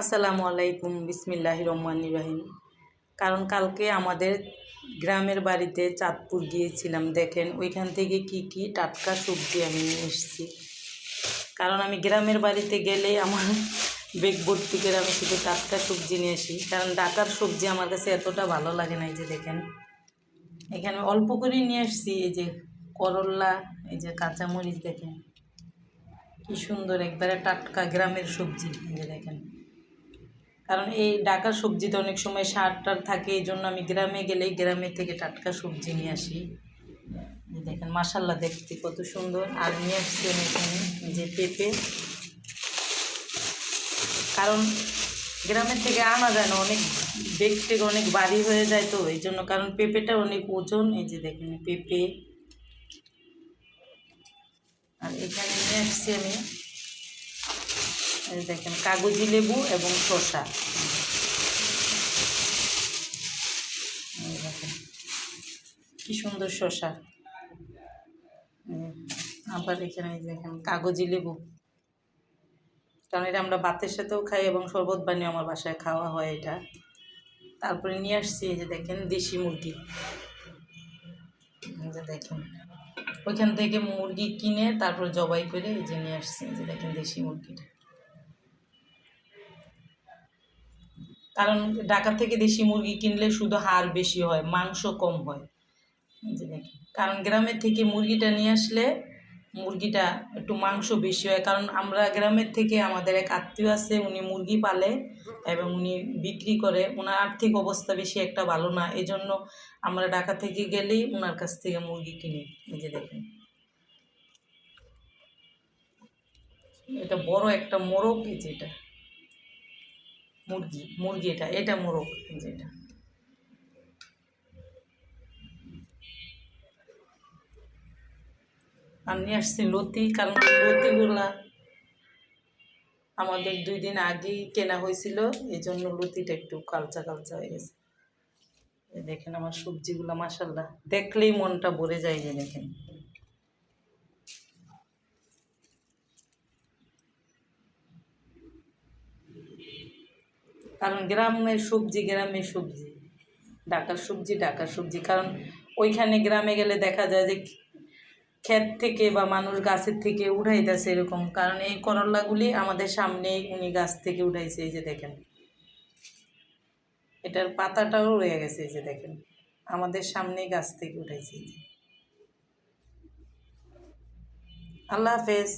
আসসালামু আলাইকুম, বিসমিল্লাহির রহমানির রহিম। কারণ কালকে আমাদের গ্রামের বাড়িতে চাঁদপুর গিয়েছিলাম, দেখেন ওইখান থেকে কি কি টাটকা সবজি আমি নিয়ে এসেছি। কারণ আমি গ্রামের বাড়িতে গেলে আমার বেগ ভর্তি করে আমি শুধু টাটকা সবজি নিয়ে আসি, কারণ ঢাকার সবজি আমার কাছে এতটা ভালো লাগে না। এই যে দেখেন এখানে অল্প করে নিয়ে আসছি, এই যে করল্লা, এই যে কাঁচামরিচ, দেখেন কি সুন্দর একবারে টাটকা গ্রামের সবজি। এই যে দেখেন, কারণ এই ঢাকার সবজিতে অনেক সময় সার টার থাকে, এই জন্য আমি গ্রামে গেলে গ্রামে থেকে টাটকা সবজি নিয়ে আসি। দেখেন মাশাল্লাহ দেখতে কত সুন্দর। আর নিয়ে আসছি আমি এখানে যে পেঁপে, কারণ গ্রামের থেকে আনা যায় না, অনেক বেগ থেকে অনেক বাড়ি হয়ে যায়, তো এই জন্য। কারণ পেঁপেটা অনেক ওজন। এই যে দেখেন পেঁপে। আর এখানে নিয়ে আসছি আমি, এই দেখেন কাগজি লেবু এবং শসা। দেখেন কি সুন্দর শসা। আবার এখানে দেখেন কাগজি লেবু, কারণ এটা আমরা ভাতের সাথেও খাই এবং শরবত বানিয়ে আমার বাসায় খাওয়া হয় এটা। তারপরে নিয়ে আসছি এই যে দেখেন দেশি মুরগি। এই যে দেখেন ওইখান থেকে মুরগি কিনে তারপর জবাই করে এই যে নিয়ে আসছি। এই যে দেখেন দেশি মুরগিটা, কারণ ঢাকা থেকে দেশি মুরগি কিনলে শুধু হাড় বেশি হয়, মাংস কম হয়। এই যে দেখেন, কারণ গ্রামের থেকে মুরগিটা নিয়ে আসলে মুরগিটা একটু মাংস বেশি হয়। কারণ আমরা গ্রামের থেকে, আমাদের এক আত্মীয় আছে, উনি মুরগি পালে এবং উনি বিক্রি করে। ওনার আর্থিক অবস্থা বেশি একটা ভালো না, এই জন্য আমরা ঢাকা থেকে গেলেই ওনার কাছ থেকে মুরগি কিনি। এই যে দেখেন এটা বড় একটা মোরগ। এই যে এটা মুরগি এটা মোরগ। এই যে এটা আর নিয়ে আসছি লতি, কারণ লতিগুলা আমাদের 2 দিন আগেই কেনা হয়েছিল, এই জন্য লতিটা একটু কালচা কালচা হয়ে গেছে। দেখেন আমার সবজিগুলো মাশাল্লাহ দেখলেই মনটা ভরে যায়। যে দেখেন কারণ গ্রামের সবজি গ্রামের সবজি, ঢাকার সবজি ঢাকার সবজি। কারণ ওইখানে গ্রামে গেলে দেখা যায় যে ক্ষেত থেকে বা মানুষ গাছের থেকে উঠাইতেছে এরকম। কারণ এই করল্লাগুলি আমাদের সামনেই উনি গাছ থেকে উঠাইছে। এই যে দেখেন এটার পাতাটাও রয়ে গেছে। এই যে দেখেন আমাদের সামনেই গাছ থেকে উঠাইছে। আল্লাহ হাফেজ।